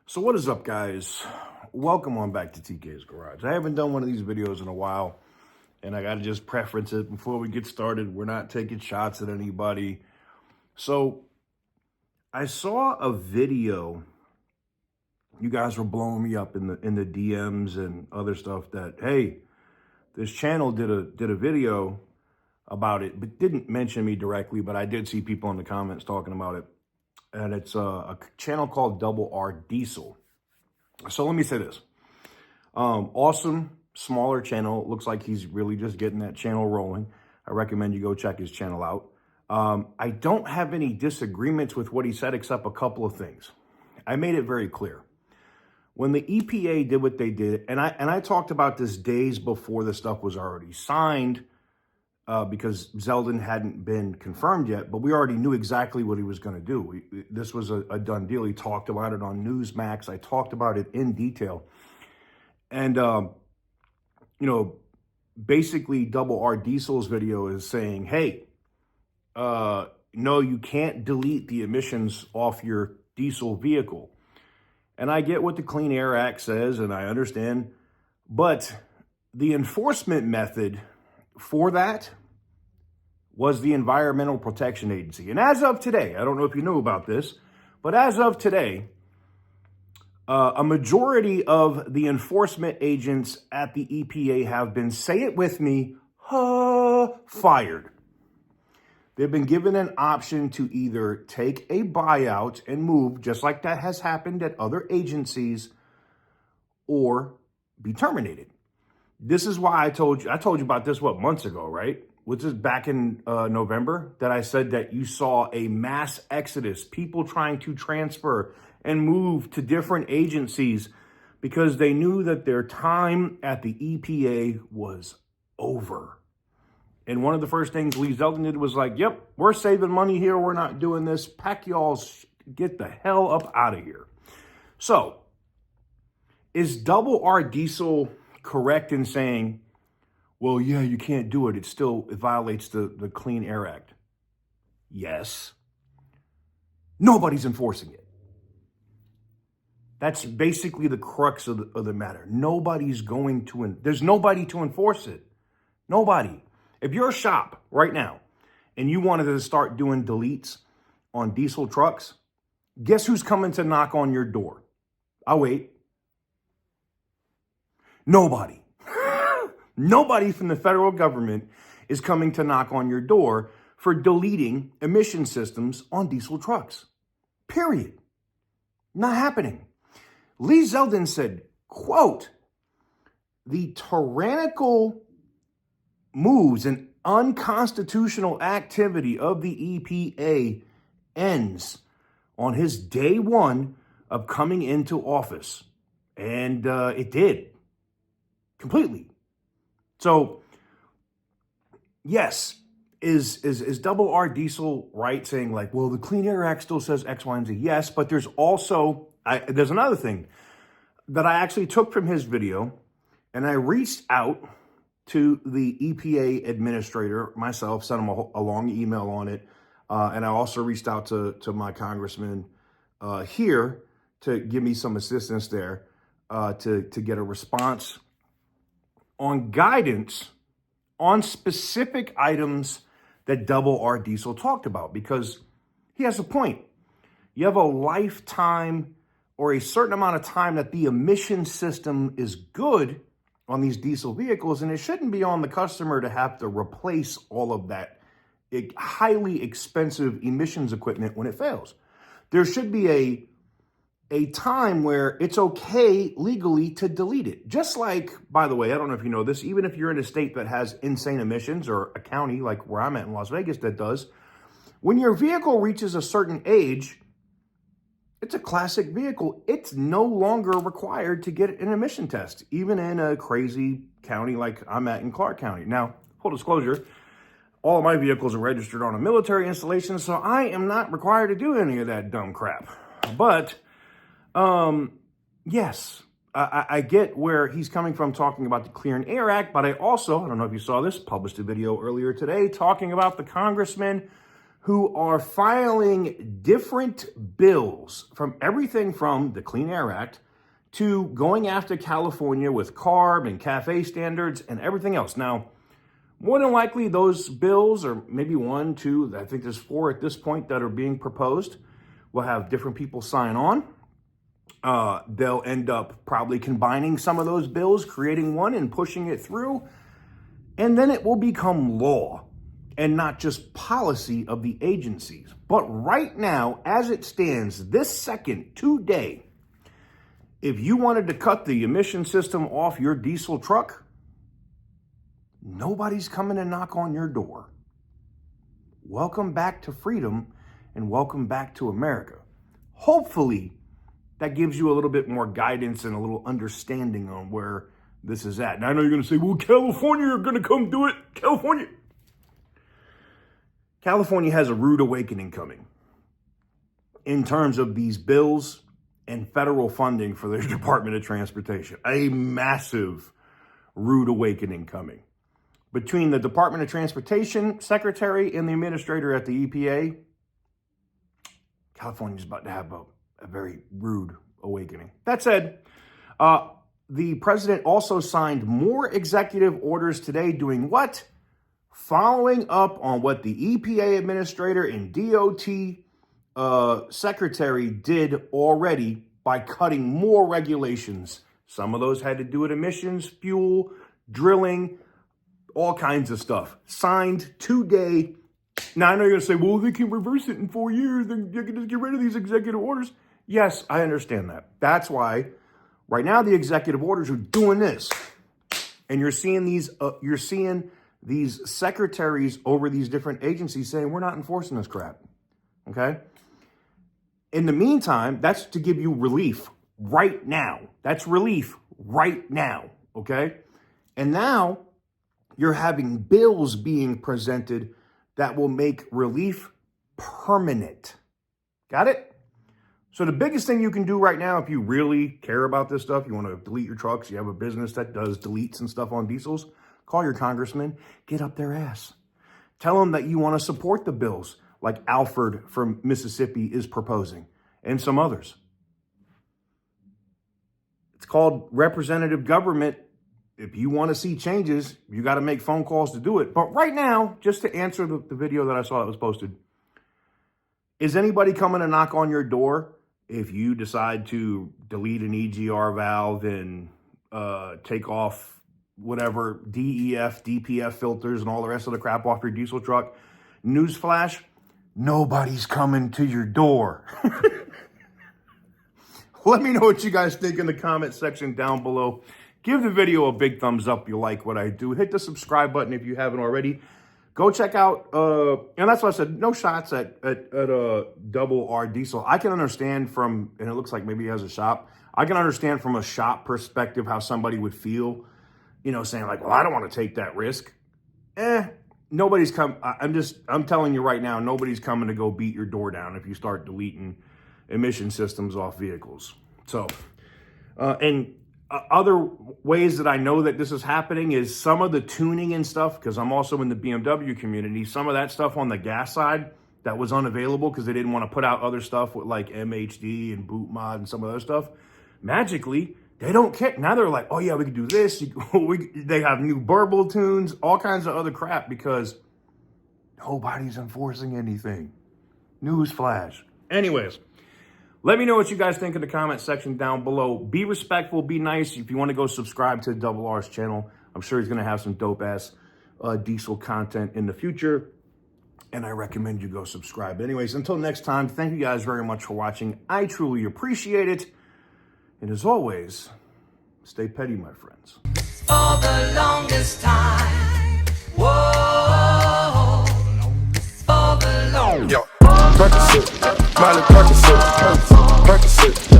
So what is up, guys? Welcome on back to TK's Garage. I haven't done one of these videos in a while, and I got to just preference it before we get started. We're not taking shots at anybody. So I saw a video. You guys were blowing me up in the DMs and other stuff that, hey, this channel did a video about it, but didn't mention me directly, but I did see people in the comments talking about it. And it's a channel called Double R Diesel. So let me say this. Awesome, smaller channel. Looks like he's really just getting that channel rolling. I recommend you go check his channel out. I don't have any disagreements with what he said except a couple of things. I made it very clear. When the EPA did what they did, and I talked about this days before the stuff was already signed, because Zeldin hadn't been confirmed yet, but we already knew exactly what he was going to do. This was a done deal. He talked about it on Newsmax. I talked about it in detail. And, basically Double R Diesel's video is saying, hey, no, you can't delete the emissions off your diesel vehicle. And I get what the Clean Air Act says, and I understand, but the enforcement method for that was the Environmental Protection Agency. And as of today, I don't know if you know about this, but as of today, a majority of the enforcement agents at the EPA have been, say it with me, fired. They've been given an option to either take a buyout and move, just like that has happened at other agencies, or be terminated. This is why I told you about this, months ago, right? Which is back in November, that I said that you saw a mass exodus, people trying to transfer and move to different agencies because they knew that their time at the EPA was over. And one of the first things Lee Zeldin did was like, yep, we're saving money here. We're not doing this. Pack y'all's, get the hell up out of here. So is Double R Diesel correct in saying, well, yeah, you can't do it. It violates the Clean Air Act? Yes. Nobody's enforcing it. That's basically the crux of the matter. There's nobody to enforce it. Nobody. If you're a shop right now and you wanted to start doing deletes on diesel trucks, guess who's coming to knock on your door? I'll wait. Nobody. Nobody from the federal government is coming to knock on your door for deleting emission systems on diesel trucks. Period. Not happening. Lee Zeldin said, quote, the tyrannical moves and unconstitutional activity of the EPA ends on his day one of coming into office. And it did. Completely. So, yes, is Double R Diesel right saying like, well, the Clean Air Act still says X, Y, and Z? Yes, but there's also, there's another thing that I actually took from his video, and I reached out to the EPA administrator myself, sent him a long email on it, and I also reached out to my congressman here to give me some assistance there to get a response on guidance on specific items that Double R Diesel talked about, because he has a point. You have a lifetime or a certain amount of time that the emission system is good on these diesel vehicles, and it shouldn't be on the customer to have to replace all of that highly expensive emissions equipment when it fails. There should be a time where it's okay legally to delete it. Just like, by the way, I don't know if you know this, even if you're in a state that has insane emissions, or a county like where I'm at in Las Vegas that does, when your vehicle reaches a certain age, it's a classic vehicle, it's no longer required to get an emission test, even in a crazy county like I'm at in Clark County. Now, full disclosure, all of my vehicles are registered on a military installation, so I am not required to do any of that dumb crap. But yes, I get where he's coming from talking about the Clean Air Act, but I don't know if you saw this, published a video earlier today talking about the congressman who are filing different bills from everything from the Clean Air Act to going after California with CARB and CAFE standards and everything else. Now, more than likely, those bills, or maybe one, two, I think there's 4 at this point that are being proposed, will have different people sign on. They'll end up probably combining some of those bills, creating one and pushing it through. And then it will become law and not just policy of the agencies. But right now, as it stands, this second, today, if you wanted to cut the emission system off your diesel truck, nobody's coming to knock on your door. Welcome back to freedom and welcome back to America. Hopefully, that gives you a little bit more guidance and a little understanding on where this is at. Now, I know you're going to say, well, California are going to come do it. California has a rude awakening coming in terms of these bills and federal funding for their Department of Transportation. A massive rude awakening coming. Between the Department of Transportation Secretary and the Administrator at the EPA, California's about to have a very rude awakening. That said, the president also signed more executive orders today doing what? Following up on what the EPA Administrator and DOT Secretary did already by cutting more regulations. Some of those had to do with emissions, fuel, drilling, all kinds of stuff. Signed today. Now, I know you're going to say, well, they can reverse it in 4 years. They can just get rid of these executive orders. Yes, I understand that. That's why right now the executive orders are doing this. And you're seeing these secretaries over these different agencies saying, we're not enforcing this crap. Okay? In the meantime, that's to give you relief right now. That's relief right now. Okay? And now you're having bills being presented that will make relief permanent. Got it? So the biggest thing you can do right now, if you really care about this stuff, you want to delete your trucks, you have a business that does deletes and stuff on diesels, call your congressman, get up their ass. Tell them that you want to support the bills like Alford from Mississippi is proposing and some others. It's called representative government. If you want to see changes, you got to make phone calls to do it. But right now, just to answer the video that I saw that was posted, is anybody coming to knock on your door if you decide to delete an EGR valve and take off whatever DEF, DPF filters and all the rest of the crap off your diesel truck? Newsflash, nobody's coming to your door. Let me know what you guys think in the comment section down below. Give the video a big thumbs up if you like what I do. Hit the subscribe button if you haven't already. Go check out, and that's what I said, no shots at Double R Diesel. I can understand from, and it looks like maybe he has a shop. I can understand from a shop perspective how somebody would feel, you know, saying like, well, I don't want to take that risk. Nobody's come. I'm telling you right now, nobody's coming to go beat your door down if you start deleting emission systems off vehicles. So, other ways that I know that this is happening is some of the tuning and stuff, because I'm also in the BMW community, some of that stuff on the gas side that was unavailable because they didn't want to put out other stuff with like MHD and boot mod and some of those stuff. Magically, they don't care. Now they're like, oh yeah, we can do this. They have new burble tunes, all kinds of other crap because nobody's enforcing anything. Newsflash. Anyways. Let me know what you guys think in the comment section down below. Be respectful, be nice. If you want to go subscribe to Double R's channel, I'm sure he's going to have some dope-ass diesel content in the future, and I recommend you go subscribe. Anyways, until next time, thank you guys very much for watching. I truly appreciate it, and as always, stay petty, my friends. For the longest time, whoa, for the longest. Yo, Percocet, Miley Percocet, Percocet.